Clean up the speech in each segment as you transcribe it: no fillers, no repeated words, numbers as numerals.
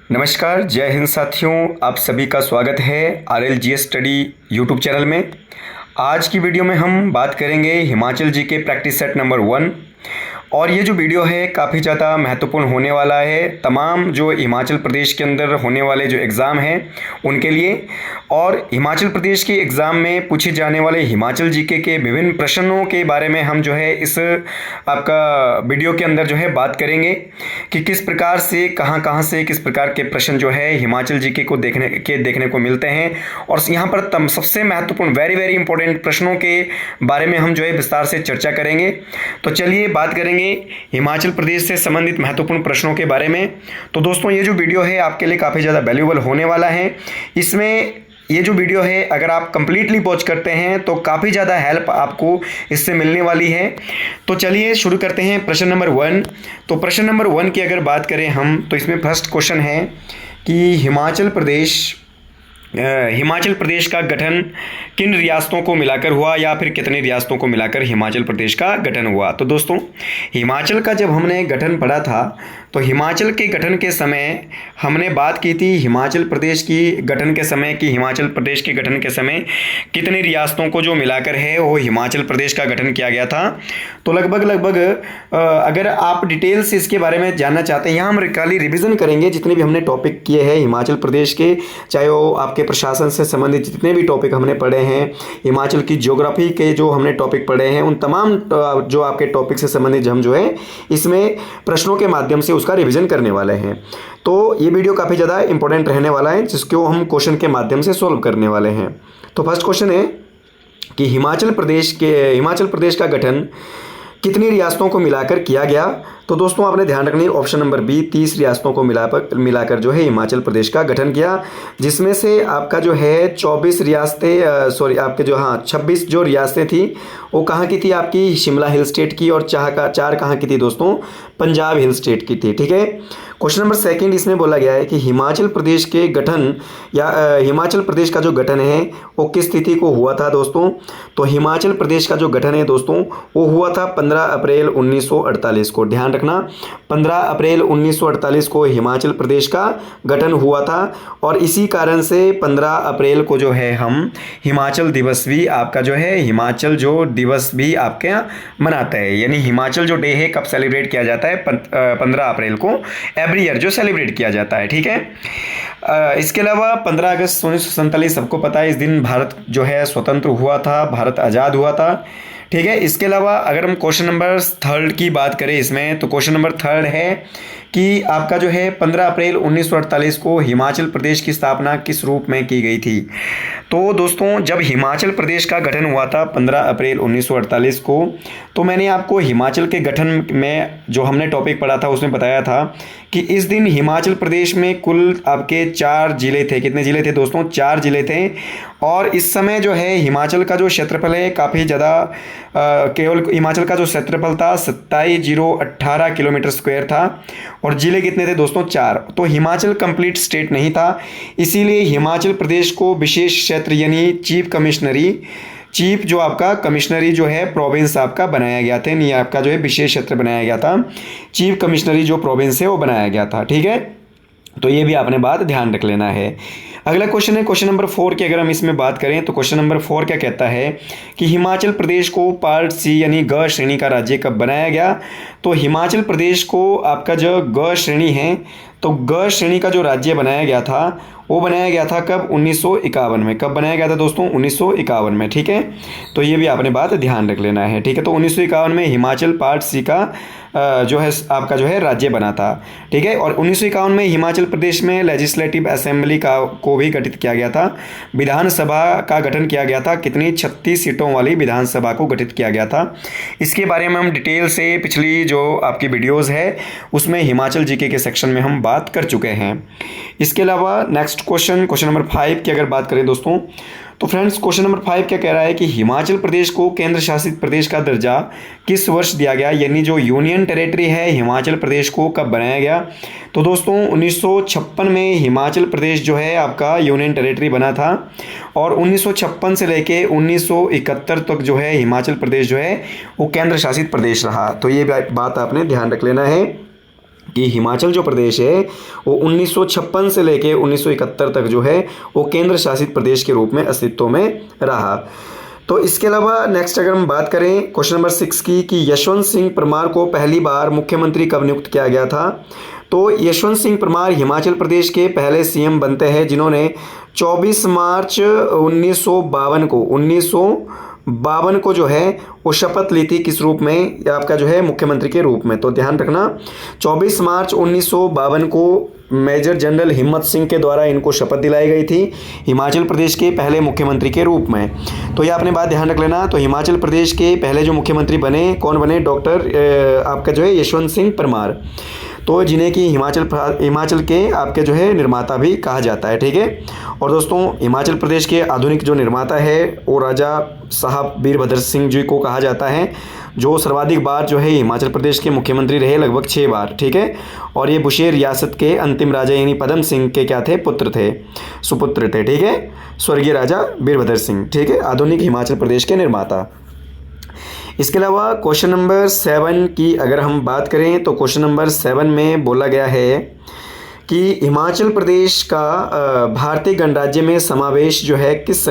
नमस्कार, जय हिंद साथियों। आप सभी का स्वागत है RLGS स्टडी यूट्यूब चैनल में। आज की वीडियो में हम बात करेंगे हिमाचल जी के प्रैक्टिस सेट नंबर 1। और ये जो वीडियो है काफ़ी ज़्यादा महत्वपूर्ण होने वाला है तमाम जो हिमाचल प्रदेश के अंदर होने वाले जो एग्ज़ाम हैं उनके लिए। और हिमाचल प्रदेश के एग्ज़ाम में पूछे जाने वाले हिमाचल जीके के विभिन्न प्रश्नों के बारे में हम जो है इस आपका वीडियो के अंदर जो है बात करेंगे कि किस प्रकार से कहाँ से किस प्रकार के प्रश्न जो है हिमाचल जीके को देखने को मिलते हैं। और यहाँ पर सबसे महत्वपूर्ण वेरी इंपॉर्टेंट प्रश्नों के बारे में हम जो है विस्तार से चर्चा करेंगे। तो चलिए बात करेंगे हिमाचल प्रदेश से संबंधित महत्वपूर्ण प्रश्नों के बारे में। तो दोस्तों ये जो वीडियो है आपके लिए काफ़ी ज़्यादा वैल्यूएबल होने वाला है। इसमें ये जो वीडियो है अगर आप कंप्लीटली वॉच करते हैं तो काफ़ी ज़्यादा हेल्प आपको इससे मिलने वाली है। तो चलिए शुरू करते हैं प्रश्न नंबर 1। तो प्रश्न नंबर 1 की अगर बात करें हम तो इसमें फर्स्ट क्वेश्चन है कि हिमाचल प्रदेश का गठन किन रियासतों को मिलाकर हुआ या फिर कितनी रियासतों को मिलाकर हिमाचल प्रदेश का गठन हुआ। तो दोस्तों हिमाचल का जब हमने गठन पढ़ा था तो हिमाचल के गठन के समय हमने बात की थी हिमाचल प्रदेश की गठन के समय कि हिमाचल प्रदेश के गठन के समय कितनी रियासतों को जो मिलाकर है वो हिमाचल प्रदेश का गठन किया गया था। तो लगभग अगर आप डिटेल से इसके बारे में जानना चाहते हैं, यहाँ हम खाली रिविज़न करेंगे जितने भी हमने टॉपिक किए हैं हिमाचल प्रदेश के, चाहे वो आपके प्रशासन से संबंधित जितने भी टॉपिक हमने पढ़े हैं, हिमाचल की ज्योग्राफी के जो हमने टॉपिक पढ़े हैं, उन तमाम जो आपके टॉपिक से संबंधित हम जो है इसमें प्रश्नों के माध्यम से उसका रिवीजन करने वाले हैं। तो ये वीडियो काफ़ी ज़्यादा इंपॉर्टेंट रहने वाला है जिसको हम क्वेश्चन के माध्यम से सॉल्व करने वाले हैं। तो फर्स्ट क्वेश्चन है कि हिमाचल प्रदेश का गठन कितनी रियासतों को मिलाकर किया गया। तो दोस्तों आपने ध्यान रखनी ऑप्शन नंबर बी 30 रियासतों को मिलाकर जो है हिमाचल प्रदेश का गठन किया, जिसमें से आपका जो है 24 रियासतें आपके जो 26 जो रियासतें थी वो कहाँ की थी, आपकी शिमला हिल स्टेट की, और 4 कहाँ की थी दोस्तों, पंजाब हिल स्टेट की थी। ठीक है। क्वेश्चन नंबर 2 इसमें बोला गया है कि हिमाचल प्रदेश के गठन या हिमाचल प्रदेश का जो गठन है वो किस तिथि को हुआ था दोस्तों। तो हिमाचल प्रदेश का जो गठन है दोस्तों वो हुआ था 15 अप्रैल 1948 को। ध्यान रखना 15 अप्रैल 1948 को हिमाचल प्रदेश का गठन हुआ था। और इसी कारण से 15 अप्रैल को जो है हम हिमाचल दिवस भी आपका जो है हिमाचल जो दिवस भी आपके यहाँ मनाते हैं। यानी हिमाचल जो डे है कब सेलिब्रेट किया जाता है, 15 अप्रैल को एवरी ईयर जो सेलिब्रेट किया जाता है। ठीक है। इसके अलावा 15 अगस्त 1947 सबको पता है इस दिन भारत जो है स्वतंत्र हुआ था, भारत आज़ाद हुआ था। ठीक है। इसके अलावा अगर हम क्वेश्चन नंबर 3 की बात करें इसमें, तो क्वेश्चन नंबर 3 है कि आपका जो है 15 अप्रैल 1948 को हिमाचल प्रदेश की स्थापना किस रूप में की गई थी। तो दोस्तों जब हिमाचल प्रदेश का गठन हुआ था 15 अप्रैल 1948 को, तो मैंने आपको हिमाचल के गठन में जो हमने टॉपिक पढ़ा था उसमें बताया था कि इस दिन हिमाचल प्रदेश में कुल आपके 4 जिले थे। कितने जिले थे दोस्तों, 4 जिले थे। और इस समय जो है हिमाचल का जो क्षेत्रफल है काफ़ी ज़्यादा, केवल हिमाचल का जो क्षेत्रफल था 27,018 किलोमीटर स्क्वायर था। और जिले कितने थे दोस्तों, 4। तो हिमाचल कंप्लीट स्टेट नहीं था, इसीलिए हिमाचल प्रदेश को विशेष क्षेत्र यानी चीफ जो आपका कमिश्नरी जो है प्रोविंस आपका बनाया गया था, नहीं आपका जो है विशेष क्षेत्र बनाया गया था, चीफ कमिश्नरी जो प्रोविंस है वो बनाया गया था। ठीक है। तो ये भी आपने बात ध्यान रख लेना है। अगला क्वेश्चन है क्वेश्चन नंबर 4 की अगर हम इसमें बात करें तो क्वेश्चन नंबर 4 क्या कहता है कि हिमाचल प्रदेश को पार्ट सी यानी ग श्रेणी का राज्य कब बनाया गया। तो हिमाचल प्रदेश को आपका जो ग श्रेणी है, तो ग श्रेणी का जो राज्य बनाया गया था वो बनाया गया था कब, 1951 में। कब बनाया गया था दोस्तों, 1951 में। ठीक है। तो ये भी आपने बात ध्यान रख लेना है। ठीक है। तो 1951 में हिमाचल पार्ट सी का जो है आपका जो है राज्य बना था। ठीक है। और 1951 में हिमाचल प्रदेश में लेजिस्लेटिव असेंबली को भी गठित किया गया था, विधानसभा का गठन किया गया था। कितनी, 36 सीटों वाली विधानसभा को गठित किया गया था। इसके बारे में हम डिटेल से पिछली जो आपकी वीडियोज़ है उसमें हिमाचल जीके के सेक्शन में हम बात कर चुके हैं। इसके अलावा नेक्स्ट क्वेश्चन नंबर 5 की अगर बात करें दोस्तों, तो फ्रेंड्स क्वेश्चन नंबर 5 क्या कह रहा है कि हिमाचल प्रदेश को केंद्र शासित प्रदेश का दर्जा किस वर्ष दिया गया, यानी जो यूनियन टेरिटरी है हिमाचल प्रदेश को कब बनाया गया। तो दोस्तों 1956 में हिमाचल प्रदेश जो है आपका यूनियन टेरिटरी बना था। और 1956 से लेके 1971 तक जो है हिमाचल प्रदेश जो है वो केंद्र शासित प्रदेश रहा। तो ये बात आपने ध्यान रख लेना है। कि हिमाचल जो प्रदेश है वो 1956 से लेके 1971 तक जो है वो केंद्र शासित प्रदेश के रूप में अस्तित्व में रहा। तो इसके अलावा नेक्स्ट अगर हम बात करें क्वेश्चन नंबर 6 की कि यशवंत सिंह परमार को पहली बार मुख्यमंत्री कब नियुक्त किया गया था। तो यशवंत सिंह परमार हिमाचल प्रदेश के पहले सीएम बनते हैं जिन्होंने 24 मार्च 1952 को जो है वो शपथ ली थी किस रूप में, आपका जो है मुख्यमंत्री के रूप में। तो ध्यान रखना 24 मार्च 1952 को मेजर जनरल हिम्मत सिंह के द्वारा इनको शपथ दिलाई गई थी हिमाचल प्रदेश के पहले मुख्यमंत्री के रूप में। तो ये आपने बात ध्यान रख लेना। तो हिमाचल प्रदेश के पहले जो मुख्यमंत्री बने कौन बने, डॉक्टर आपका जो है यशवंत सिंह परमार, तो जिन्हें कि हिमाचल के आपके जो है निर्माता भी कहा जाता है, ठीक है। और दोस्तों हिमाचल प्रदेश के आधुनिक जो निर्माता है वो राजा साहब वीरभद्र सिंह जी को कहा जाता है, जो सर्वाधिक बार जो है हिमाचल प्रदेश के मुख्यमंत्री रहे, लगभग 6 बार, ठीक है। और ये बुशेर रियासत के अंतिम राजा यानी पद्म सिंह के क्या थे, सुपुत्र थे, ठीक है, स्वर्गीय राजा वीरभद्र सिंह, ठीक है, आधुनिक हिमाचल प्रदेश के निर्माता। इसके अलावा क्वेश्चन नंबर 7 की अगर हम बात करें तो क्वेश्चन नंबर 7 में बोला गया है कि हिमाचल प्रदेश का भारतीय गणराज्य में समावेश जो है किस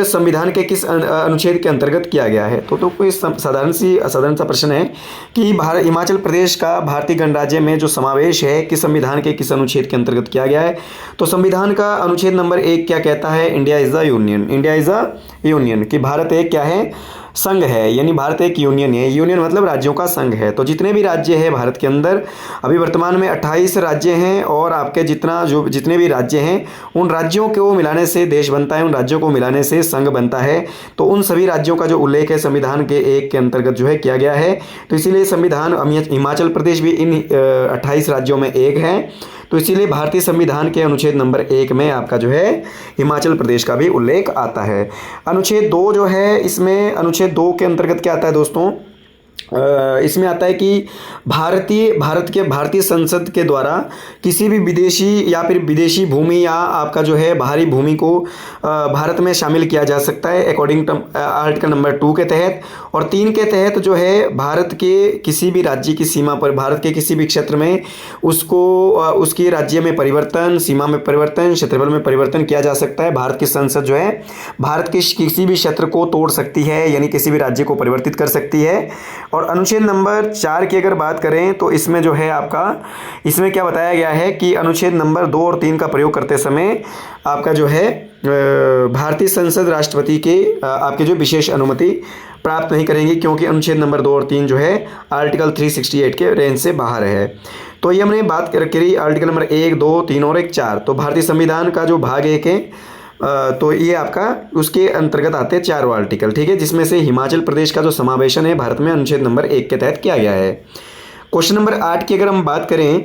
संविधान के किस अनुच्छेद के अंतर्गत किया गया है। तो कोई साधारण सा प्रश्न है कि हिमाचल प्रदेश का भारतीय गणराज्य में जो समावेश है किस संविधान के किस अनुच्छेद के अंतर्गत किया गया है। तो संविधान का अनुच्छेद नंबर 1 क्या कहता है, इंडिया इज़ अ यूनियन, कि भारत एक क्या है, संघ है, यानी भारत एक यूनियन है। यूनियन मतलब राज्यों का संघ है। तो जितने भी राज्य हैं भारत के अंदर अभी वर्तमान में 28 राज्य हैं, और आपके जितने भी राज्य हैं उन राज्यों को मिलाने से देश बनता है, उन राज्यों को मिलाने से संघ बनता है। तो उन सभी राज्यों का जो उल्लेख है संविधान के 1 के अंतर्गत जो है किया गया है। तो इसीलिए संविधान हिमाचल प्रदेश भी इन 28 राज्यों में एक है। तो इसीलिए भारतीय संविधान के अनुच्छेद नंबर 1 में आपका जो है हिमाचल प्रदेश का भी उल्लेख आता है। अनुच्छेद 2 जो है, इसमें अनुच्छेद 2 के अंतर्गत क्या आता है दोस्तों, इसमें आता है कि भारतीय संसद के द्वारा किसी भी विदेशी या फिर विदेशी भूमि या आपका जो है बाहरी भूमि को भारत में शामिल किया जा सकता है अकॉर्डिंग आर्टिकल नंबर 2 के तहत। और 3 के तहत जो है भारत के किसी भी राज्य की सीमा पर, भारत के किसी भी क्षेत्र में उसकी राज्य में परिवर्तन, सीमा में परिवर्तन, क्षेत्रफल में परिवर्तन किया जा सकता है। भारत की संसद जो है भारत के किसी भी क्षेत्र को तोड़ सकती है, यानी किसी भी राज्य को परिवर्तित कर सकती है। और अनुच्छेद नंबर 4 की अगर बात करें तो इसमें जो है इसमें क्या बताया गया है कि अनुच्छेद नंबर 2 और 3 का प्रयोग करते समय आपका जो है भारतीय संसद राष्ट्रपति के आपके जो विशेष अनुमति प्राप्त नहीं करेंगे, क्योंकि अनुच्छेद नंबर 2 और 3 जो है आर्टिकल 368 के रेंज से बाहर है। तो ये हमने बात करी आर्टिकल नंबर 1, 2, 3 और 4। तो भारतीय संविधान का जो भाग 1 है तो ये आपका उसके अंतर्गत आते हैं 4 आर्टिकल, ठीक है, जिसमें से हिमाचल प्रदेश का जो समावेशन है भारत में अनुच्छेद नंबर 1 के तहत किया गया है। क्वेश्चन नंबर 8 की अगर हम बात करें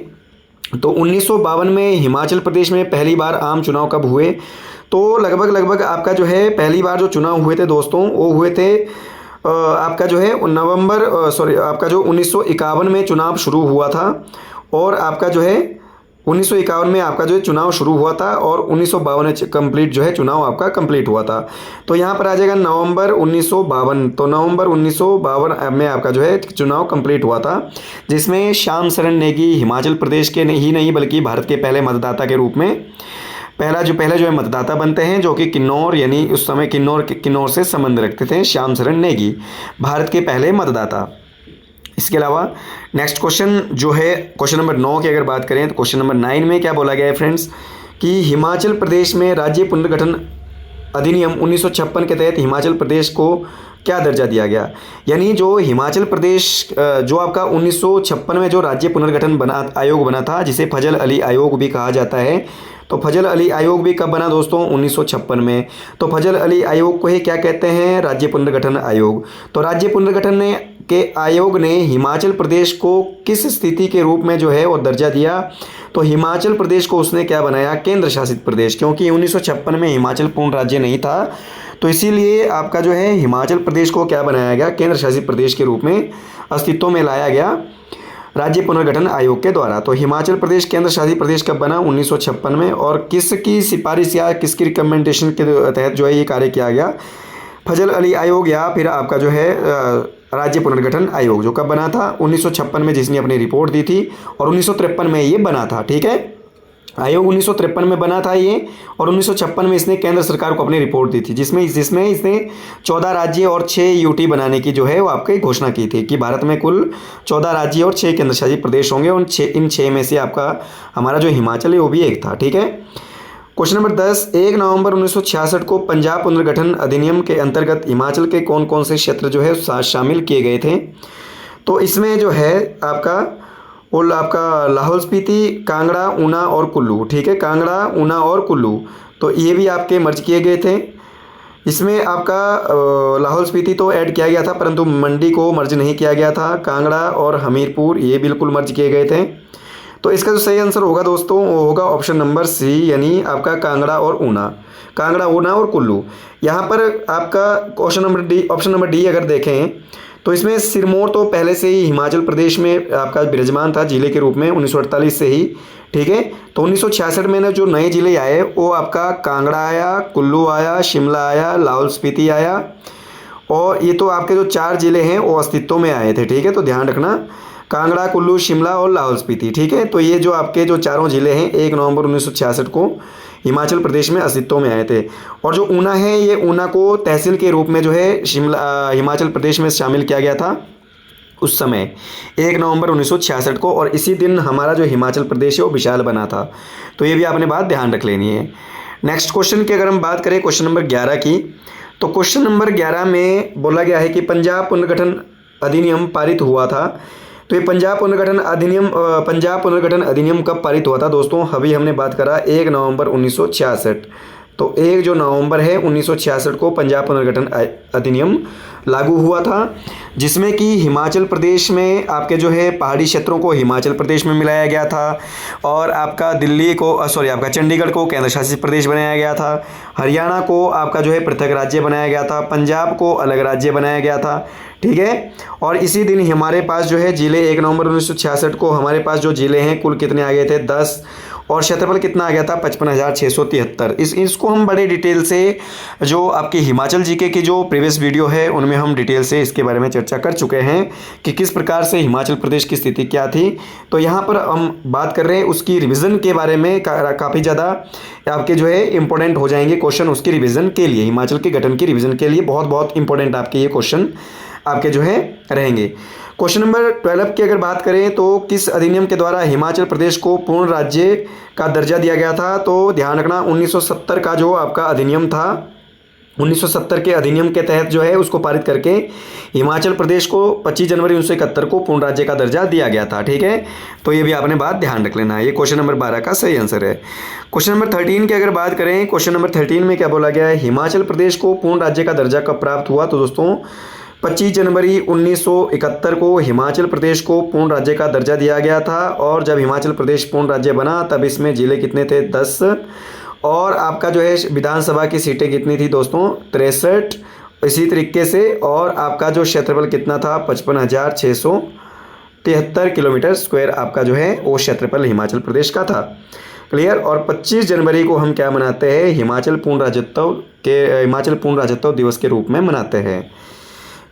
तो 1952 में हिमाचल प्रदेश में पहली बार आम चुनाव कब हुए। तो लगभग आपका जो है पहली बार जो चुनाव हुए थे दोस्तों वो हुए थे आपका जो है आपका जो 1951 में चुनाव शुरू हुआ था, और आपका जो है 1951 में आपका जो चुनाव शुरू हुआ था और 1952 कंप्लीट जो है चुनाव आपका कंप्लीट हुआ था। तो यहाँ पर आ जाएगा नवंबर 1952। तो नवंबर 1952 में आपका जो है चुनाव कंप्लीट हुआ था, जिसमें श्याम शरण नेगी हिमाचल प्रदेश के ही नहीं बल्कि भारत के पहले मतदाता के रूप में पहले जो है मतदाता बनते हैं, जो कि किन्नौर यानी उस समय किन्नौर से संबंध रखते थे। श्याम शरण नेगी भारत के पहले मतदाता। इसके अलावा नेक्स्ट क्वेश्चन जो है क्वेश्चन नंबर 9 की अगर बात करें तो क्वेश्चन नंबर 9 में क्या बोला गया है फ्रेंड्स कि हिमाचल प्रदेश में राज्य पुनर्गठन अधिनियम 1956 के तहत हिमाचल प्रदेश को क्या दर्जा दिया गया। यानी जो हिमाचल प्रदेश जो आपका 1956 में जो राज्य पुनर्गठन आयोग बना था, जिसे फजल अली आयोग भी कहा जाता है। तो फजल अली आयोग भी कब बना दोस्तों, 1956 में। तो फजल अली आयोग को ही क्या कहते हैं, राज्य पुनर्गठन आयोग। तो राज्य पुनर्गठन के आयोग ने हिमाचल प्रदेश को किस स्थिति के रूप में जो है वो दर्जा दिया। तो हिमाचल प्रदेश को उसने क्या बनाया, केंद्र शासित प्रदेश, क्योंकि 1956 में हिमाचल पूर्ण राज्य नहीं था। तो इसीलिए आपका जो है हिमाचल प्रदेश को क्या बनाया गया, केंद्र शासित प्रदेश के रूप में अस्तित्व में लाया गया राज्य पुनर्गठन आयोग के द्वारा। तो हिमाचल प्रदेश केंद्र शासित प्रदेश कब बना, 1956 में। और किसकी सिफारिश या किसकी रिकमेंडेशन के तहत जो है ये कार्य किया गया, फजल अली आयोग या फिर आपका जो है राज्य पुनर्गठन आयोग, जो कब बना था 1956 में, जिसने अपनी रिपोर्ट दी थी, और 1953 में ये बना था। ठीक है, आयोग 1953 में बना था ये, और 1956 में इसने केंद्र सरकार को अपनी रिपोर्ट दी थी, जिसमें इसने 14 राज्य और 6 यूटी बनाने की जो है वो आपकी घोषणा की थी कि भारत में कुल 14 राज्य और 6 केंद्र शासित प्रदेश होंगे, और इन 6 में से आपका हमारा जो हिमाचल है वो भी एक था। ठीक है, क्वेश्चन नंबर 10, 1 नवंबर 1966 को पंजाब पुनर्गठन अधिनियम के अंतर्गत हिमाचल के कौन कौन से क्षेत्र जो है शामिल किए गए थे? तो इसमें जो है आपका लाहौल स्पीति, कांगड़ा, ऊना और कुल्लू। ठीक है, कांगड़ा, ऊना और कुल्लू, तो ये भी आपके मर्ज किए गए थे। इसमें आपका लाहौल स्पीति तो ऐड किया गया था, परंतु मंडी को मर्ज नहीं किया गया था। कांगड़ा और हमीरपुर ये बिल्कुल मर्ज किए गए थे। तो इसका जो सही आंसर होगा दोस्तों वो होगा ऑप्शन नंबर सी, यानी आपका कांगड़ा और ऊना, कांगड़ा, ऊना और कुल्लू। यहाँ पर आपका ऑप्शन नंबर डी अगर देखें तो इसमें सिरमौर तो पहले से ही हिमाचल प्रदेश में आपका विराजमान था जिले के रूप में 1948 से ही। ठीक है, तो 1966 में जो नए जिले आए वो आपका कांगड़ा आया, कुल्लू आया, शिमला आया, लाहौल स्पीति आया, और ये तो आपके जो 4 जिले हैं वो अस्तित्व में आए थे। ठीक है, तो ध्यान रखना, कांगड़ा, कुल्लू, शिमला और लाहौल स्पीति। ठीक है, तो ये जो आपके जो चारों जिले हैं 1 नवंबर 1966 को हिमाचल प्रदेश में अस्तित्व में आए थे। और जो ऊना है, ये ऊना को तहसील के रूप में जो है हिमाचल प्रदेश में शामिल किया गया था उस समय 1 नवंबर 1966 को, और इसी दिन हमारा जो हिमाचल प्रदेश है वो विशाल बना था। तो ये भी आपने बात ध्यान रख लेनी है। नेक्स्ट क्वेश्चन की अगर हम बात करें क्वेश्चन नंबर 11 की, तो क्वेश्चन नंबर 11 में बोला गया है कि पंजाब पुनर्गठन अधिनियम पारित हुआ था। तो ये पंजाब पुनर्गठन अधिनियम कब पारित हुआ था दोस्तों? अभी हमने बात करा 1 नवंबर 1966। तो 1 जो नवंबर है 1966 को पंजाब पुनर्गठन अधिनियम लागू हुआ था, जिसमें कि हिमाचल प्रदेश में आपके जो है पहाड़ी क्षेत्रों को हिमाचल प्रदेश में मिलाया गया था, और आपका आपका चंडीगढ़ को केंद्र शासित प्रदेश बनाया गया था, हरियाणा को आपका जो है पृथक राज्य बनाया गया था, पंजाब को अलग राज्य बनाया गया था। ठीक है, और इसी दिन हमारे पास जो है जिले 1 नवंबर 1966 को हमारे पास जो जिले हैं कुल कितने आ गए थे? 10, और क्षेत्रफल कितना आ गया था? 55,673। इसको हम बड़े डिटेल से जो आपकी हिमाचल जीके की जो प्रीवियस वीडियो है उनमें हम डिटेल से इसके बारे में चर्चा कर चुके हैं कि किस प्रकार से हिमाचल प्रदेश की स्थिति क्या थी। तो यहाँ पर हम बात कर रहे हैं उसकी रिवीजन के बारे में, काफ़ी ज़्यादा आपके जो है इंपॉर्टेंट हो जाएंगे क्वेश्चन उसकी रिवीजन के लिए, हिमाचल के गठन की रिवीजन के लिए बहुत बहुत इंपॉर्टेंट आपके ये क्वेश्चन आपके जो है रहेंगे। क्वेश्चन नंबर 12 की अगर बात करें तो किस अधिनियम के द्वारा हिमाचल प्रदेश को पूर्ण राज्य का दर्जा दिया गया था? तो ध्यान रखना 1970 का जो आपका अधिनियम था, 1970 के अधिनियम के तहत जो है उसको पारित करके हिमाचल प्रदेश को 25 जनवरी 1971 को पूर्ण राज्य का दर्जा दिया गया था। ठीक है, तो ये भी आपने बात ध्यान रख लेना है। ये क्वेश्चन नंबर 12 का सही आंसर है। क्वेश्चन नंबर 13 की अगर बात करें, क्वेश्चन नंबर 13 में क्या बोला गया है? हिमाचल प्रदेश को पूर्ण राज्य का दर्जा कब प्राप्त हुआ? तो दोस्तों 25 जनवरी 1971 को हिमाचल प्रदेश को पूर्ण राज्य का दर्जा दिया गया था, और जब हिमाचल प्रदेश पूर्ण राज्य बना तब इसमें जिले कितने थे? 10, और आपका जो है विधानसभा की सीटें कितनी थी दोस्तों? 63 इसी तरीके से, और आपका जो क्षेत्रफल कितना था? 55,673 किलोमीटर स्क्वायर आपका जो है वो क्षेत्रफल हिमाचल प्रदेश का था। क्लियर। और 25 जनवरी को हम क्या मनाते हैं? हिमाचल पूर्ण राज्यत्व दिवस के रूप में मनाते हैं।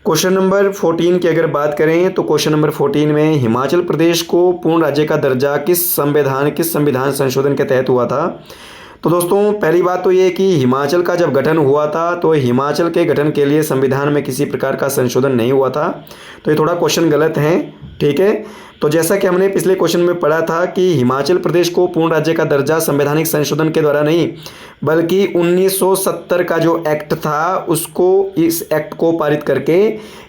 क्वेश्चन नंबर 14 की अगर बात करें तो क्वेश्चन नंबर 14 में हिमाचल प्रदेश को पूर्ण राज्य का दर्जा किस संविधान संशोधन के तहत हुआ था? तो दोस्तों पहली बात तो ये कि हिमाचल का जब गठन हुआ था तो हिमाचल के गठन के लिए संविधान में किसी प्रकार का संशोधन नहीं हुआ था, तो ये थोड़ा क्वेश्चन गलत है। ठीक है, तो जैसा कि हमने पिछले क्वेश्चन में पढ़ा था कि हिमाचल प्रदेश को पूर्ण राज्य का दर्जा संवैधानिक संशोधन के द्वारा नहीं बल्कि 1970 का जो एक्ट था इस एक्ट को पारित करके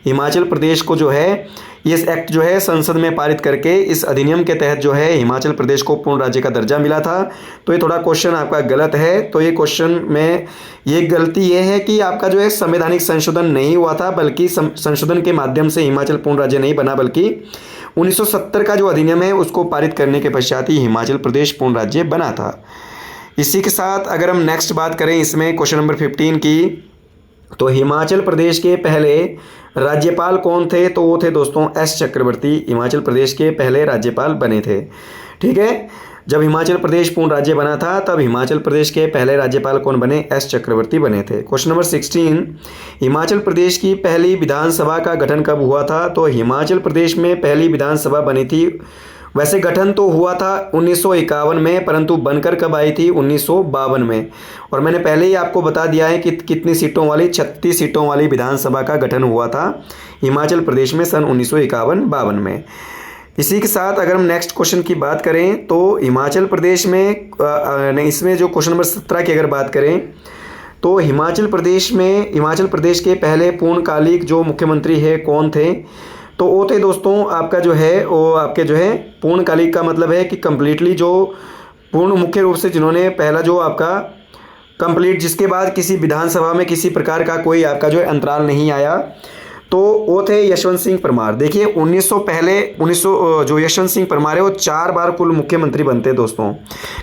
हिमाचल प्रदेश को जो है इस एक्ट जो है संसद में पारित करके इस अधिनियम के तहत जो है हिमाचल प्रदेश को पूर्ण राज्य का दर्जा मिला था। तो ये थोड़ा क्वेश्चन आपका गलत है। तो ये क्वेश्चन में ये गलती ये है कि आपका जो है संवैधानिक संशोधन नहीं हुआ था, बल्कि संशोधन के माध्यम से हिमाचल पूर्ण राज्य नहीं बना, बल्कि 1970 का जो अधिनियम है उसको पारित करने के पश्चात ही हिमाचल प्रदेश पूर्ण राज्य बना था। इसी के साथ अगर हम नेक्स्ट बात करें इसमें क्वेश्चन नंबर 15 की, तो हिमाचल प्रदेश के पहले राज्यपाल कौन थे? तो वो थे दोस्तों एस चक्रवर्ती, हिमाचल प्रदेश के पहले राज्यपाल बने थे। ठीक है, जब हिमाचल प्रदेश पूर्ण राज्य बना था तब हिमाचल प्रदेश के पहले राज्यपाल कौन बने? एस चक्रवर्ती बने थे। क्वेश्चन नंबर 16, हिमाचल प्रदेश की पहली विधानसभा का गठन कब हुआ था? तो हिमाचल प्रदेश में पहली विधानसभा बनी थी, वैसे गठन तो हुआ था 1951 में, परंतु बनकर कब आई थी? 1952 में। और मैंने पहले ही आपको बता दिया है कि कितनी सीटों वाली, 36 सीटों वाली विधानसभा का गठन हुआ था हिमाचल प्रदेश में सन 1951-52 में। इसी के साथ अगर हम नेक्स्ट क्वेश्चन की बात करें तो हिमाचल प्रदेश में इसमें जो क्वेश्चन नंबर 17 की अगर बात करें तो हिमाचल प्रदेश के पहले पूर्णकालिक जो मुख्यमंत्री है कौन थे? तो वो थे दोस्तों आपका जो है वो आपके जो है पूर्णकालिक का मतलब है कि कंप्लीटली जो पूर्ण मुख्य रूप से जिन्होंने पहला जो आपका कंप्लीट, जिसके बाद किसी विधानसभा में किसी प्रकार का कोई आपका जो है अंतराल नहीं आया, तो वो थे यशवंत सिंह परमार। देखिए 1900 जो यशवंत सिंह परमार है वो 4 बार कुल मुख्यमंत्री बनते हैं दोस्तों।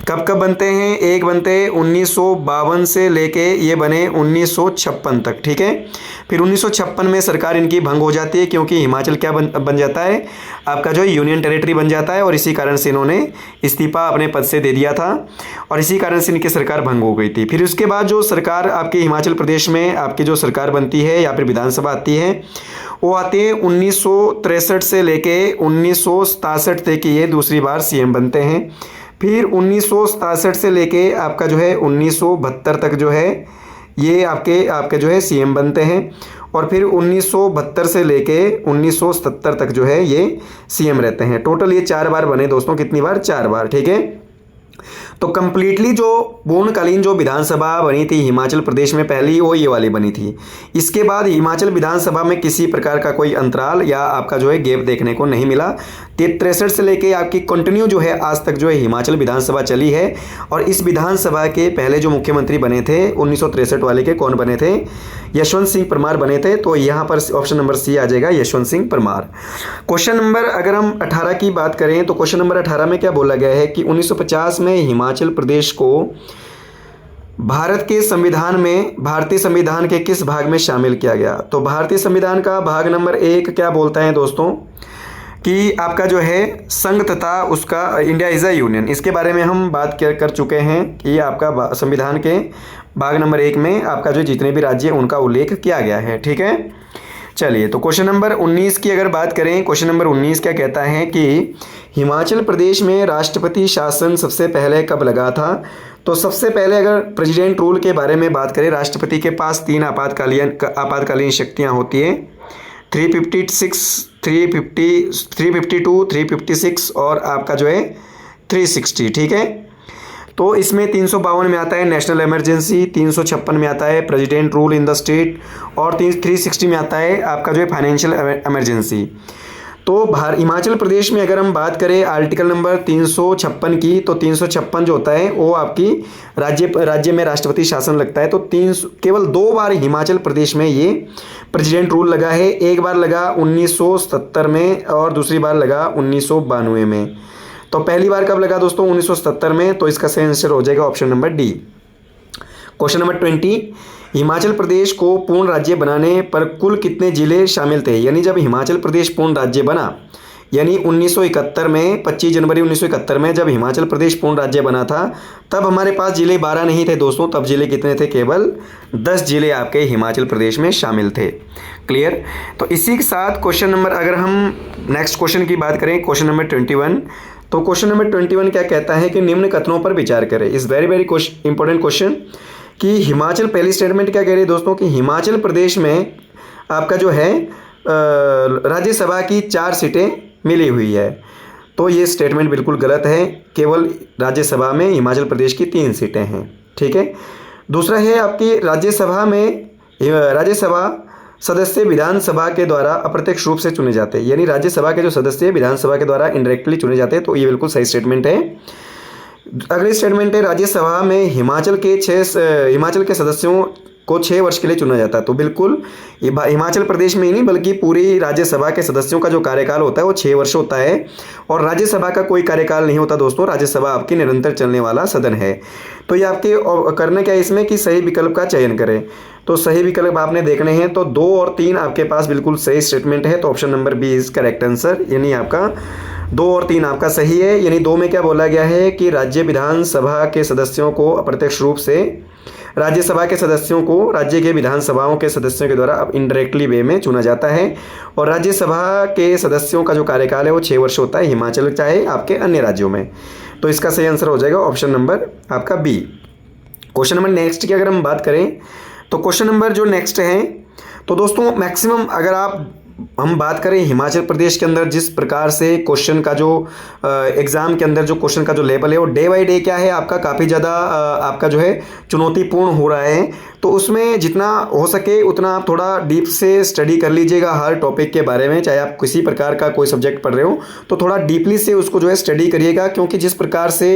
कब कब बनते हैं? एक बनते 1952 से लेके ये बने 1956 तक। ठीक है, फिर 1956 में सरकार इनकी भंग हो जाती है क्योंकि हिमाचल क्या बन जाता है? आपका जो यूनियन टेरिटरी बन जाता है, और इसी कारण से इन्होंने इस्तीफा अपने पद से दे दिया था और इसी कारण से इनकी सरकार भंग हो गई थी। फिर उसके बाद जो सरकार आपके हिमाचल प्रदेश में आपकी जो सरकार बनती है या फिर विधानसभा आती है वो आती है 1963 से लेके 1967 तक ये दूसरी बार सीएम बनते हैं। फिर 1967 से लेके आपका जो है 1972 तक जो है ये आपके जो है सीएम बनते हैं, और फिर 1972 से लेके 1970 तक जो है ये सीएम रहते हैं। टोटल ये 4 बार बने दोस्तों। कितनी बार? 4 बार। ठीक है, तो कंप्लीटली जो पूर्णकालीन जो विधानसभा बनी थी हिमाचल प्रदेश में पहली वो ये वाली बनी थी। इसके बाद हिमाचल विधानसभा में किसी प्रकार का कोई अंतराल या आपका जो है गैप देखने को नहीं मिला। 63 से लेके आपकी कंटिन्यू जो है आज तक जो है हिमाचल विधानसभा चली है। और इस विधानसभा के पहले जो मुख्यमंत्री बने थे 1963 वाले के कौन बने थे? यशवंत सिंह परमार बने थे। तो यहाँ पर ऑप्शन नंबर सी आ जाएगा, यशवंत सिंह परमार। क्वेश्चन नंबर अगर हम 18 की बात करें तो क्वेश्चन नंबर 18 में क्या बोला गया है कि 1950 में हिमाचल प्रदेश को भारत के संविधान में भारतीय संविधान के किस भाग में शामिल किया गया? तो भारतीय संविधान का भाग नंबर 1 क्या बोलता है दोस्तों कि आपका जो है संघ तथा उसका इंडिया इज़ अ यूनियन। इसके बारे में हम बात कर चुके हैं कि आपका संविधान के भाग नंबर 1 में आपका जो जितने भी राज्य हैं उनका उल्लेख किया गया है। ठीक है, चलिए तो क्वेश्चन नंबर 19 की अगर बात करें, क्वेश्चन नंबर 19 क्या कहता है कि हिमाचल प्रदेश में राष्ट्रपति शासन सबसे पहले कब लगा था? तो सबसे पहले अगर प्रेसिडेंट रूल के बारे में बात करें, राष्ट्रपति के पास 3 आपातकालीन शक्तियाँ होती हैं, 356, 352, 356 और आपका जो है 360। ठीक है, तो इसमें 352 में आता है नेशनल इमरजेंसी, 356 में आता है president rule in the state, और 360 में आता है आपका जो है फाइनेंशियल इमरजेंसी। तो हिमाचल प्रदेश में अगर हम बात करें आर्टिकल नंबर 356 की, तो 356 जो होता है वो आपकी राज्य में राष्ट्रपति शासन लगता है। तो केवल 2 बार हिमाचल प्रदेश में ये प्रेसिडेंट रूल लगा है। एक बार लगा 1970 में और दूसरी बार लगा 1992 में। तो पहली बार कब लगा दोस्तों? 1970 में। तो इसका सही आंसर हो जाएगा option number D. Question number 20, Himachal Pradesh को पूर्ण राज्य बनाने पर कुल कितने जिले शामिल थे? यानी जब हिमाचल प्रदेश पूर्ण राज्य बना, यानी 1971 में 25 जनवरी 1971 में जब हिमाचल प्रदेश पूर्ण राज्य बना था, तब हमारे पास जिले 12 नहीं थे दोस्तों। तब जिले कितने थे? केवल 10 जिले आपके हिमाचल प्रदेश में शामिल थे। क्लियर? तो इसी के साथ क्वेश्चन नंबर अगर हम नेक्स्ट क्वेश्चन की बात करें, क्वेश्चन नंबर 21, तो क्वेश्चन नंबर 21 क्या कहता है कि निम्न कथनों पर विचार करें। इस वेरी इंपॉर्टेंट क्वेश्चन कि हिमाचल, पहली स्टेटमेंट क्या कह रही है दोस्तों कि हिमाचल प्रदेश में आपका जो है राज्यसभा की 4 सीटें मिली हुई है। तो ये स्टेटमेंट बिल्कुल गलत है। केवल राज्यसभा में हिमाचल प्रदेश की 3 सीटें हैं। ठीक है, दूसरा है आपकी राज्यसभा सदस्य विधानसभा के द्वारा अप्रत्यक्ष रूप से चुने जाते हैं, यानी राज्यसभा के जो सदस्य विधानसभा के द्वारा इनडायरेक्टली चुने जाते हैं। तो ये बिल्कुल सही स्टेटमेंट है। अगली स्टेटमेंट है राज्यसभा में हिमाचल के सदस्यों को 6 वर्ष के लिए चुना जाता है। तो बिल्कुल हिमाचल प्रदेश में ही नहीं बल्कि पूरी राज्यसभा के सदस्यों का जो कार्यकाल होता है वो 6 वर्ष होता है। और राज्यसभा का कोई कार्यकाल नहीं होता दोस्तों, राज्यसभा आपकी निरंतर चलने वाला सदन है। तो ये आपके करना क्या है इसमें कि सही विकल्प का चयन करें। तो सही विकल्प आपने देखने हैं, तो 2 और 3 आपके पास बिल्कुल सही स्टेटमेंट है। तो option number B is correct answer, यानी आपका 2 और 3 आपका सही है। यानी 2 में क्या बोला गया है कि राज्य विधानसभा के सदस्यों को अप्रत्यक्ष रूप से राज्यसभा के सदस्यों को राज्य के विधानसभाओं के सदस्यों के द्वारा अब इनडायरेक्टली वे में चुना जाता है। और राज्यसभा के सदस्यों का जो कार्यकाल है वो 6 वर्ष होता है, हिमाचल चाहे आपके अन्य राज्यों में। तो इसका सही आंसर हो जाएगा ऑप्शन नंबर आपका बी। क्वेश्चन नंबर नेक्स्ट की अगर हम बात करें तो क्वेश्चन नंबर जो नेक्स्ट है, तो दोस्तों मैक्सिमम अगर हम बात करें हिमाचल प्रदेश के अंदर जिस प्रकार से क्वेश्चन का जो एग्ज़ाम के अंदर जो क्वेश्चन का जो लेवल है वो डे बाय डे क्या है आपका काफ़ी ज़्यादा आपका जो है चुनौतीपूर्ण हो रहा है। तो उसमें जितना हो सके उतना आप थोड़ा डीप से स्टडी कर लीजिएगा हर टॉपिक के बारे में, चाहे आप किसी प्रकार का कोई सब्जेक्ट पढ़ रहे हो तो थोड़ा डीपली से उसको जो है स्टडी करिएगा। क्योंकि जिस प्रकार से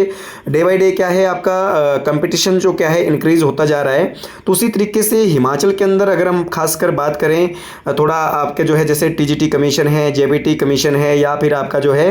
डे बाय डे क्या है आपका कंपटीशन जो क्या है इंक्रीज़ होता जा रहा है, तो उसी तरीके से हिमाचल के अंदर अगर हम खासकर बात करें थोड़ा आपके जो है जैसे टीजीटी कमीशन है, जेबीटी कमीशन है, या फिर आपका जो है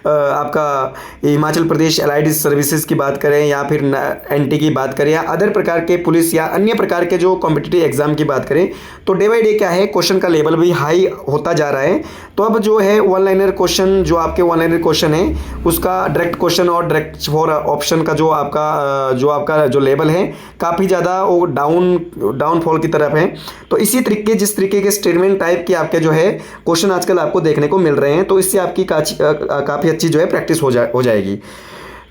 आपका हिमाचल प्रदेश एलाइड सर्विसेज की बात करें, या फिर एनटी की बात करें, या अदर प्रकार के पुलिस या अन्य प्रकार के जो कॉम्पिटिटिव एग्जाम की बात करें, तो डे बाय डे क्या है क्वेश्चन का लेवल भी हाई होता जा रहा है। तो अब जो है वन लाइनर क्वेश्चन जो आपके वन लाइनर क्वेश्चन है उसका डायरेक्ट क्वेश्चन और डायरेक्ट फॉर ऑप्शन का जो आपका जो लेवल है काफ़ी ज़्यादा वो डाउनफॉल की तरफ है। तो इसी तरीके जिस तरीके के स्टेटमेंट टाइप के आपके जो है क्वेश्चन आजकल आपको देखने को मिल रहे हैं, तो इससे आपकी काफ़ी अच्छी जो है प्रैक्टिस हो जाएगी।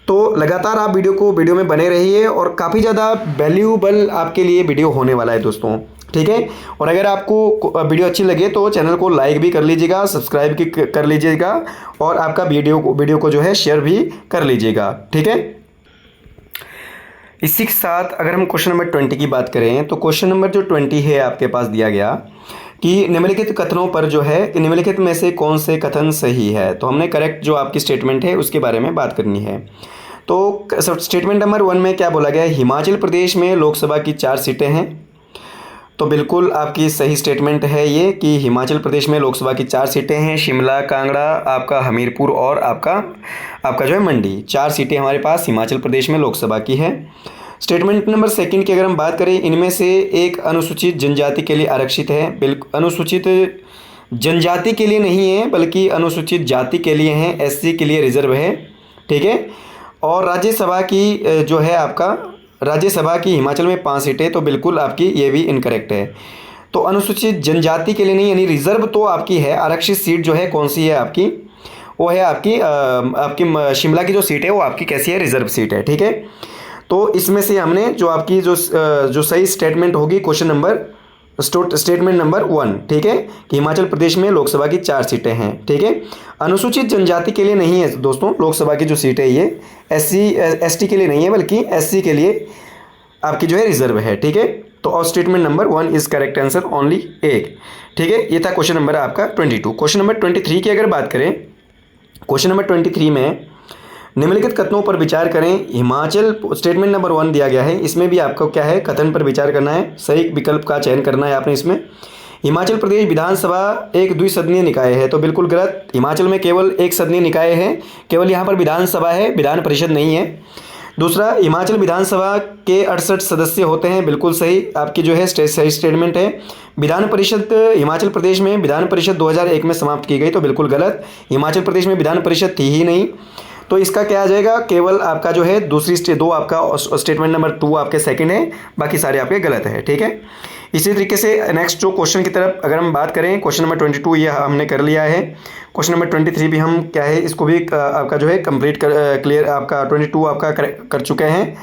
तो लगातार आप वीडियो में बने रहिए और काफ़ी ज़्यादा वैल्यूबल आपके लिए वीडियो होने वाला है दोस्तों, ठीक है। और अगर आपको वीडियो अच्छी लगे तो चैनल को लाइक भी कर लीजिएगा, सब्सक्राइब भी कर लीजिएगा और आपका वीडियो को जो है शेयर भी कर लीजिएगा, ठीक है। इसी के साथ अगर हम क्वेश्चन नंबर 20 की बात करें तो क्वेश्चन नंबर जो 20 है आपके पास दिया गया कि निम्नलिखित कथनों पर जो है कि निम्नलिखित में से कौन से कथन सही है। तो हमने करेक्ट जो आपकी स्टेटमेंट है उसके बारे में बात करनी है। तो स्टेटमेंट नंबर 1 में क्या बोला गया है, हिमाचल प्रदेश में लोकसभा की 4 सीटें हैं। तो बिल्कुल आपकी सही स्टेटमेंट है ये कि हिमाचल प्रदेश में लोकसभा की 4 सीटें हैं। शिमला, कांगड़ा, आपका हमीरपुर और आपका जो है मंडी, 4 सीटें हमारे पास हिमाचल प्रदेश में लोकसभा की है। स्टेटमेंट नंबर 2 की अगर हम बात करें, इनमें से एक अनुसूचित जनजाति के लिए आरक्षित है। बिल्कुल अनुसूचित जनजाति के लिए नहीं है बल्कि अनुसूचित जाति के लिए है, एससी के लिए रिजर्व है, ठीक है। और राज्यसभा की जो है आपका राज्यसभा की हिमाचल में 5 सीटें, तो बिल्कुल आपकी ये भी इनकरेक्ट है। तो अनुसूचित जनजाति के लिए नहीं यानी रिजर्व तो आपकी है। आरक्षित सीट जो है कौन सी है आपकी, वो है आपकी शिमला की जो सीट है वो आपकी कैसी है, रिजर्व सीट है, ठीक है। तो इसमें से हमने जो आपकी जो सही स्टेटमेंट होगी क्वेश्चन नंबर स्टेटमेंट नंबर 1, ठीक है, कि हिमाचल प्रदेश में लोकसभा की 4 सीटें हैं, ठीक है। अनुसूचित जनजाति के लिए नहीं है दोस्तों लोकसभा की जो सीट है ये एसटी के लिए नहीं है बल्कि एससी के लिए आपकी जो है रिजर्व है, ठीक है। तो और statement number 1 is correct answer only 1, ठीक है। ये था क्वेश्चन नंबर आपका 22। क्वेश्चन नंबर 23 की अगर बात करें, क्वेश्चन नंबर 23 में निम्नलिखित कथनों पर विचार करें। हिमाचल स्टेटमेंट नंबर 1 दिया गया है, इसमें भी आपको क्या है कथन पर विचार करना है, सही विकल्प का चयन करना है आपने। इसमें हिमाचल प्रदेश विधानसभा एक द्विसदनीय निकाय है, तो बिल्कुल गलत। हिमाचल में केवल एक सदनीय निकाय है, केवल यहाँ पर विधानसभा है, विधान परिषद नहीं है। दूसरा, हिमाचल विधानसभा के 68 सदस्य होते हैं, बिल्कुल सही आपकी जो है सही स्टेटमेंट है। विधान परिषद हिमाचल प्रदेश में विधान परिषद 2001 में समाप्त की गई, तो बिल्कुल गलत। हिमाचल प्रदेश में विधान परिषद थी ही नहीं, तो इसका क्या आ जाएगा, केवल आपका जो है दो आपका स्टेटमेंट नंबर 2 आपके सेकंड है, बाकी सारे आपके गलत है, ठीक है। इसी तरीके से नेक्स्ट जो क्वेश्चन की तरफ अगर हम बात करें, क्वेश्चन नंबर 22 ये हमने कर लिया है। क्वेश्चन नंबर 23 भी हम क्या है इसको भी आपका जो है कंप्लीट क्लियर आपका 22 आपका कर चुके हैं।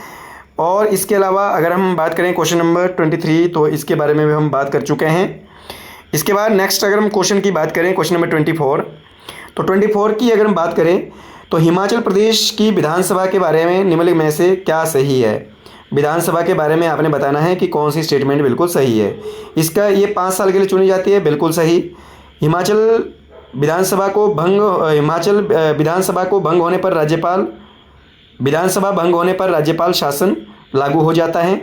और इसके अलावा अगर हम बात करें क्वेश्चन नंबर 23 तो इसके बारे में भी हम बात कर चुके हैं। इसके बाद नेक्स्ट अगर हम क्वेश्चन की बात करें क्वेश्चन नंबर 24, तो 24 की अगर हम बात करें तो हिमाचल प्रदेश की विधानसभा के बारे में निम्नलिखित में से क्या सही है। विधानसभा के बारे में आपने बताना है कि कौन सी स्टेटमेंट बिल्कुल सही है। इसका ये 5 साल के लिए चुनी जाती है, बिल्कुल सही। हिमाचल विधानसभा को भंग होने पर राज्यपाल शासन लागू हो जाता है,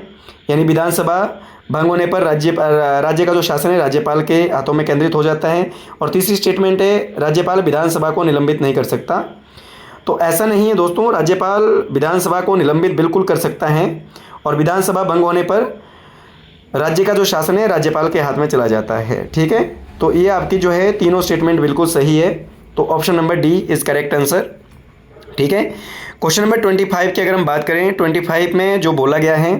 यानी विधानसभा भंग होने पर राज्य का जो शासन है राज्यपाल के हाथों में केंद्रित हो जाता है। और तीसरी स्टेटमेंट है राज्यपाल विधानसभा को निलंबित नहीं कर सकता। तो ऐसा नहीं है दोस्तों, राज्यपाल विधानसभा को निलंबित बिल्कुल कर सकता है और विधानसभा भंग होने पर राज्य का जो शासन है राज्यपाल के हाथ में चला जाता है। ठीक है, तो ये आपकी जो है तीनों स्टेटमेंट बिल्कुल सही है। तो option number D is correct answer. ठीक है, क्वेश्चन नंबर 25 की अगर हम बात करें, 25 में जो बोला गया है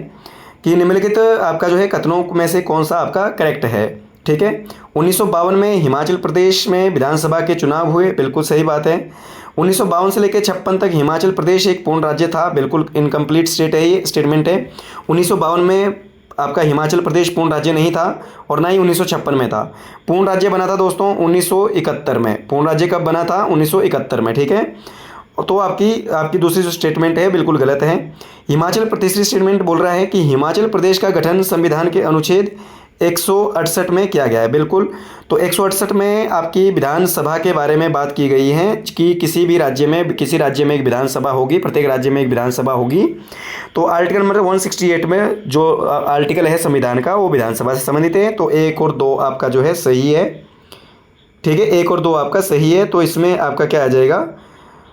कि निम्नलिखित आपका जो है कथनों में से कौन सा आपका करेक्ट है। ठीक है, 1952 में हिमाचल प्रदेश में विधानसभा के चुनाव हुए, बिल्कुल सही बात है। 1952 से लेकर 56 तक हिमाचल प्रदेश एक पूर्ण राज्य था, बिल्कुल इनकम्प्लीट स्टेट है, ये स्टेटमेंट है। 1952 में आपका हिमाचल प्रदेश पूर्ण राज्य नहीं था और ना ही 1956 में था। पूर्ण राज्य बना था दोस्तों 1971 में। पूर्ण राज्य कब बना था? 1971 में। ठीक है, तो आपकी दूसरी जो स्टेटमेंट है बिल्कुल गलत है। तीसरी स्टेटमेंट बोल रहा है कि हिमाचल प्रदेश का गठन संविधान के अनुच्छेद 168 में किया गया है, बिल्कुल। तो 168 में आपकी विधानसभा के बारे में बात की गई है कि किसी राज्य में एक विधानसभा होगी, प्रत्येक राज्य में एक विधानसभा होगी। तो आर्टिकल नंबर 168 में जो आर्टिकल है संविधान का वो विधानसभा से संबंधित है। तो 1 और 2 आपका जो है सही है। ठीक है, 1 और 2 आपका सही है। तो इसमें आपका क्या आ जाएगा?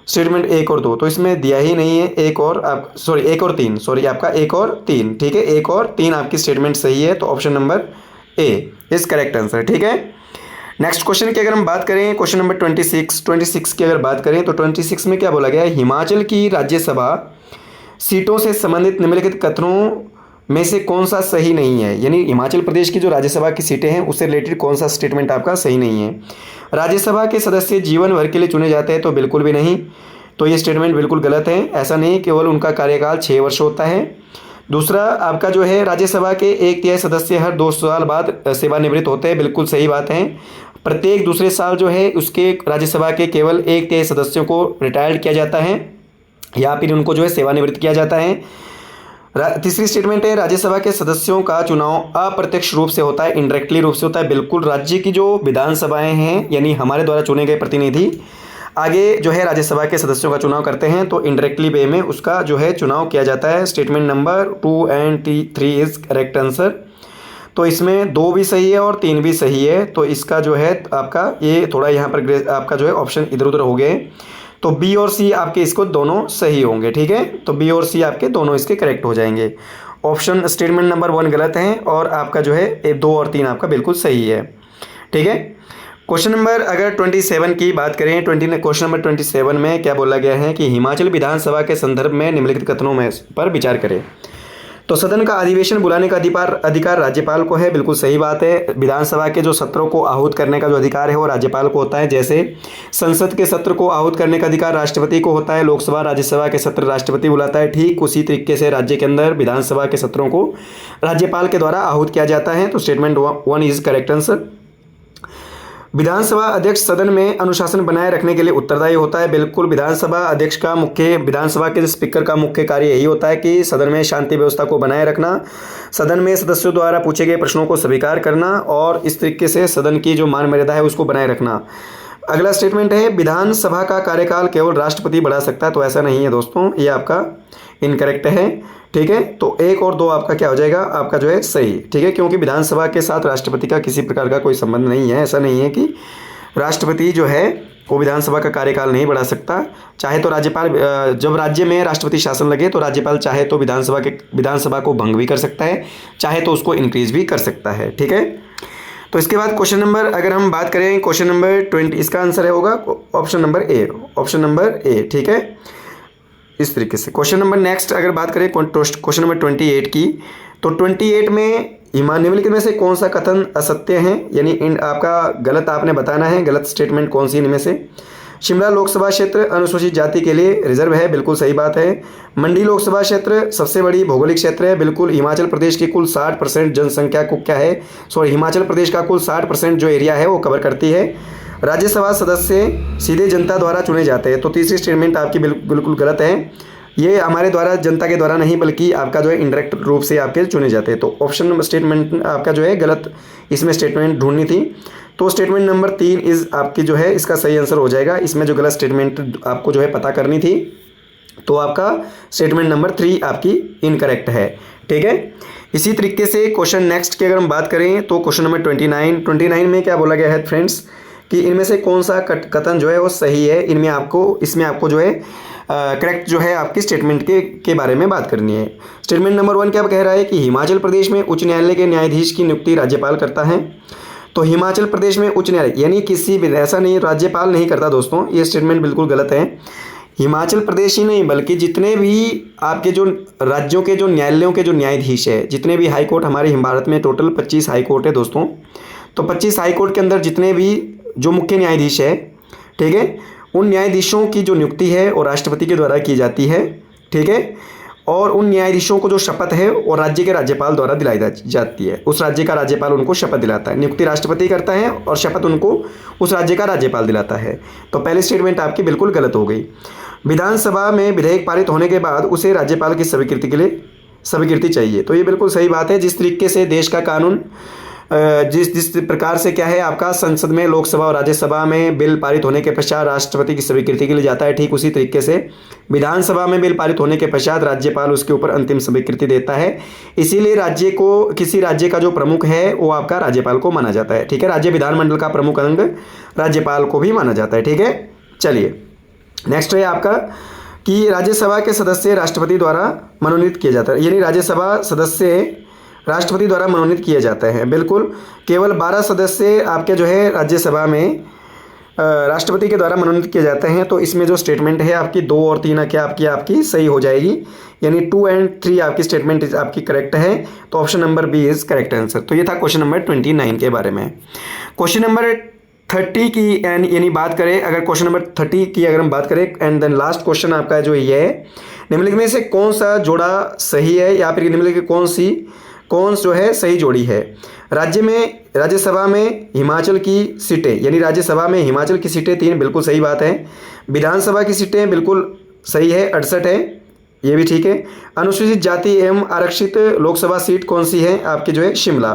स्टेटमेंट 1 और 2 तो इसमें दिया ही नहीं है। 1 और 3 आपका 1 और 3। ठीक है, 1 और 3 आपकी स्टेटमेंट सही है। तो option number A is correct answer. ठीक है, नेक्स्ट क्वेश्चन की अगर हम बात करें, क्वेश्चन नंबर 26 की अगर बात करें तो 26 में क्या बोला गया है? हिमाचल की राज्यसभा सीटों से संबंधित निम्नलिखित कथनों में से कौन सा सही नहीं है? यानी हिमाचल प्रदेश की जो राज्यसभा की सीटें हैं उससे रिलेटेड कौन सा स्टेटमेंट आपका सही नहीं है? राज्यसभा के सदस्य जीवन भर के लिए चुने जाते हैं, तो बिल्कुल भी नहीं। तो ये स्टेटमेंट बिल्कुल गलत है। ऐसा नहीं, केवल उनका कार्यकाल 6 वर्ष होता है। दूसरा आपका जो है राज्यसभा के 1/3 सदस्य हर 2 साल बाद सेवानिवृत्त होते हैं, बिल्कुल सही बात है। प्रत्येक दूसरे साल जो है उसके राज्यसभा के केवल 1/3 सदस्यों को रिटायर्ड किया जाता है या फिर उनको जो है सेवानिवृत्त किया जाता है। तीसरी स्टेटमेंट है राज्यसभा के सदस्यों का चुनाव अप्रत्यक्ष रूप से होता है, इनडायरेक्टली रूप से होता है। बिल्कुल, राज्य की जो विधानसभाएं हैं यानी हमारे द्वारा चुने गए प्रतिनिधि आगे जो है राज्यसभा के सदस्यों का चुनाव करते हैं, तो इनडायरेक्टली वे में उसका जो है चुनाव किया जाता है। Statement number 2 and 3 is correct answer. तो इसमें 2 भी सही है और 3 भी सही है। तो इसका जो है आपका ये थोड़ा यहाँ पर आपका जो है ऑप्शन इधर उधर हो गए। तो बी और सी आपके इसको दोनों सही होंगे। ठीक है, तो बी और सी आपके दोनों इसके करेक्ट हो जाएंगे। ऑप्शन स्टेटमेंट नंबर 1 गलत है और आपका जो है 2 और 3 आपका बिल्कुल सही है। ठीक है, क्वेश्चन नंबर अगर 27 की बात करें, क्वेश्चन नंबर 27 में क्या बोला गया है कि हिमाचल विधानसभा के संदर्भ में निम्नलिखित कथनों में पर विचार करें। तो सदन का अधिवेशन बुलाने का अधिकार राज्यपाल को है, बिल्कुल सही बात है। विधानसभा के जो सत्रों को आहूत करने का जो अधिकार है वो राज्यपाल को होता है। जैसे संसद के सत्र को आहूत करने का अधिकार राष्ट्रपति को होता है, लोकसभा राज्यसभा के सत्र राष्ट्रपति बुलाता है। ठीक उसी तरीके से राज्य के अंदर विधानसभा के सत्रों को राज्यपाल के द्वारा आहूत किया जाता है। तो स्टेटमेंट 1 इज करेक्ट आंसर। विधानसभा अध्यक्ष सदन में अनुशासन बनाए रखने के लिए उत्तरदायी होता है, बिल्कुल। विधानसभा के स्पीकर का मुख्य कार्य यही होता है कि सदन में शांति व्यवस्था को बनाए रखना, सदन में सदस्यों द्वारा पूछे गए प्रश्नों को स्वीकार करना और इस तरीके से सदन की जो मान मर्यादा है उसको बनाए रखना। अगला स्टेटमेंट है विधानसभा का कार्यकाल केवल राष्ट्रपति बढ़ा सकता है, तो ऐसा नहीं है दोस्तों, ये आपका इनकरेक्ट है। ठीक है, तो 1 और 2 आपका क्या हो जाएगा? आपका जो है सही। ठीक है, क्योंकि विधानसभा के साथ राष्ट्रपति का किसी प्रकार का कोई संबंध नहीं है। ऐसा नहीं है कि राष्ट्रपति जो है वो विधानसभा का कार्यकाल नहीं बढ़ा सकता। चाहे तो राज्यपाल, जब राज्य में राष्ट्रपति शासन लगे तो राज्यपाल चाहे तो विधानसभा को भंग भी कर सकता है, चाहे तो उसको इंक्रीज भी कर सकता है। ठीक है, तो इसके बाद क्वेश्चन नंबर अगर हम बात करें, क्वेश्चन नंबर 20 इसका आंसर होगा ऑप्शन नंबर ए। ठीक है, इस तरीके से क्वेश्चन नंबर नेक्स्ट अगर बात करें क्वेश्चन नंबर 28 की, तो 28 में निम्नलिखित में से कौन सा कथन असत्य है? यानी आपका गलत आपने बताना है, गलत स्टेटमेंट कौन सी इनमें से। शिमला लोकसभा क्षेत्र अनुसूचित जाति के लिए रिजर्व है, बिल्कुल सही बात है। मंडी लोकसभा क्षेत्र सबसे बड़ी भौगोलिक क्षेत्र है, बिल्कुल। हिमाचल प्रदेश की कुल 60% जनसंख्या को क्या है, हिमाचल प्रदेश का कुल 60% जो एरिया है वो कवर करती है। राज्यसभा सदस्य सीधे जनता द्वारा चुने जाते हैं, तो तीसरी स्टेटमेंट आपकी बिल्कुल गलत है। ये हमारे द्वारा, जनता के द्वारा नहीं, बल्कि आपका जो है इंडायरेक्ट रूप से आपके चुने जाते हैं। तो ऑप्शन स्टेटमेंट आपका जो है गलत, इसमें स्टेटमेंट ढूंढनी थी। तो स्टेटमेंट नंबर 3 इज आपकी जो है इसका सही आंसर हो जाएगा। इसमें जो गलत स्टेटमेंट आपको जो है पता करनी थी तो आपका स्टेटमेंट नंबर 3 आपकी इनकरेक्ट है। ठीक है, इसी तरीके से क्वेश्चन नेक्स्ट की अगर हम बात करें तो क्वेश्चन नंबर 29 में क्या बोला गया है फ्रेंड्स कि इनमें से कौन सा कथन जो है वो सही है। इसमें आपको जो है करेक्ट जो है आपकी स्टेटमेंट के बारे में बात करनी है। स्टेटमेंट नंबर 1 क्या कह रहा है कि हिमाचल प्रदेश में उच्च न्यायालय के न्यायाधीश की नियुक्ति राज्यपाल करता है। तो हिमाचल प्रदेश में उच्च न्यायालय यानी किसी भी, ऐसा नहीं राज्यपाल नहीं करता दोस्तों, ये स्टेटमेंट बिल्कुल गलत है। हिमाचल प्रदेश ही नहीं बल्कि जितने भी आपके जो राज्यों के जो न्यायालयों के जो न्यायाधीश है, जितने भी हाई कोर्ट हमारे भारत में टोटल 25 हाई कोर्ट है दोस्तों, तो 25 हाई कोर्ट के अंदर जितने भी जो मुख्य न्यायाधीश है, ठीक है, उन न्यायाधीशों की जो नियुक्ति है वो राष्ट्रपति के द्वारा की जाती है। ठीक है, और उन न्यायाधीशों को जो शपथ है वो राज्य के राज्यपाल द्वारा दिलाई जाती है। उस राज्य का राज्यपाल उनको शपथ दिलाता है। नियुक्ति राष्ट्रपति करता है और शपथ उनको उस राज्य का राज्यपाल दिलाता है। तो पहली स्टेटमेंट आपकी बिल्कुल गलत हो गई। विधानसभा में विधेयक पारित होने के बाद उसे राज्यपाल की स्वीकृति के लिए स्वीकृति चाहिए। तो ये बिल्कुल सही बात है। जिस तरीके से देश का कानून जिस प्रकार से क्या है आपका संसद में, लोकसभा और राज्यसभा में बिल पारित होने के पश्चात राष्ट्रपति की स्वीकृति के लिए जाता है, ठीक उसी तरीके से विधानसभा में बिल पारित होने के पश्चात राज्यपाल उसके ऊपर अंतिम स्वीकृति देता है। इसीलिए किसी राज्य का जो प्रमुख है वो आपका राज्यपाल को माना जाता है। ठीक है, राज्य विधानमंडल का प्रमुख अंग राज्यपाल को भी माना जाता है। ठीक है, चलिए नेक्स्ट है आपका कि राज्यसभा के सदस्य राष्ट्रपति द्वारा मनोनीत किए जाता है, यानी राज्यसभा सदस्य राष्ट्रपति द्वारा मनोनीत किए जाते हैं। बिल्कुल, केवल 12 सदस्य आपके जो है राज्यसभा में राष्ट्रपति के द्वारा मनोनीत किए जाते हैं। तो इसमें जो स्टेटमेंट है आपकी 2 और 3 क्या आपकी सही हो जाएगी, यानी 2 और 3 आपकी स्टेटमेंट आपकी करेक्ट है। तो option number B is correct answer. तो ये था क्वेश्चन नंबर 29 के बारे में। क्वेश्चन नंबर 30 की यानी बात करें, अगर क्वेश्चन नंबर 30 की अगर हम बात करें एंड देन लास्ट क्वेश्चन आपका जो ये है, निम्नलिखित में से कौन सा जोड़ा सही है या फिर निम्नलिखित कौन जो है सही जोड़ी है। राज्यसभा में हिमाचल की सीटें, यानी राज्यसभा में हिमाचल की सीटें 3 बिल्कुल सही बात है। विधानसभा की सीटें बिल्कुल सही है, 68 है, ये भी ठीक है। अनुसूचित जाति एवं आरक्षित लोकसभा सीट कौन सी है आपकी जो है शिमला।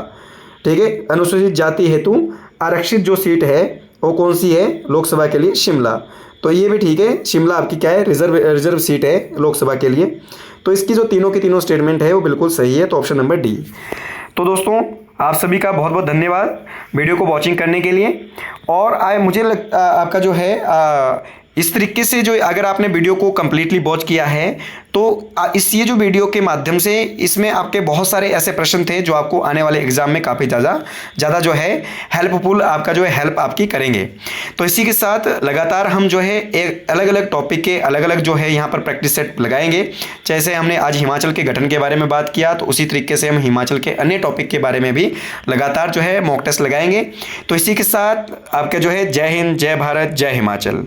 ठीक है, अनुसूचित जाति हेतु आरक्षित जो सीट है वो कौन सी है लोकसभा के लिए, शिमला। तो ये भी ठीक है, शिमला आपकी क्या है रिजर्व सीट है लोकसभा के लिए। तो इसकी जो तीनों की तीनों स्टेटमेंट है वो बिल्कुल सही है। तो ऑप्शन नंबर डी। तो दोस्तों आप सभी का बहुत बहुत धन्यवाद वीडियो को वॉचिंग करने के लिए। और आपका जो है इस तरीके से जो अगर आपने वीडियो को कम्प्लीटली वॉच किया है तो ये जो वीडियो के माध्यम से इसमें आपके बहुत सारे ऐसे प्रश्न थे जो आपको आने वाले एग्जाम में काफ़ी ज़्यादा जो है हेल्पफुल आपका जो है हेल्प आपकी करेंगे। तो इसी के साथ लगातार हम जो है एक अलग अलग टॉपिक के अलग अलग जो है यहाँ पर प्रैक्टिस सेट लगाएंगे। जैसे हमने आज हिमाचल के गठन के बारे में बात किया, तो उसी तरीके से हम हिमाचल के अन्य टॉपिक के बारे में भी लगातार जो है मॉक टेस्ट लगाएंगे। तो इसी के साथ आपका जो है जय हिंद, जय भारत, जय हिमाचल।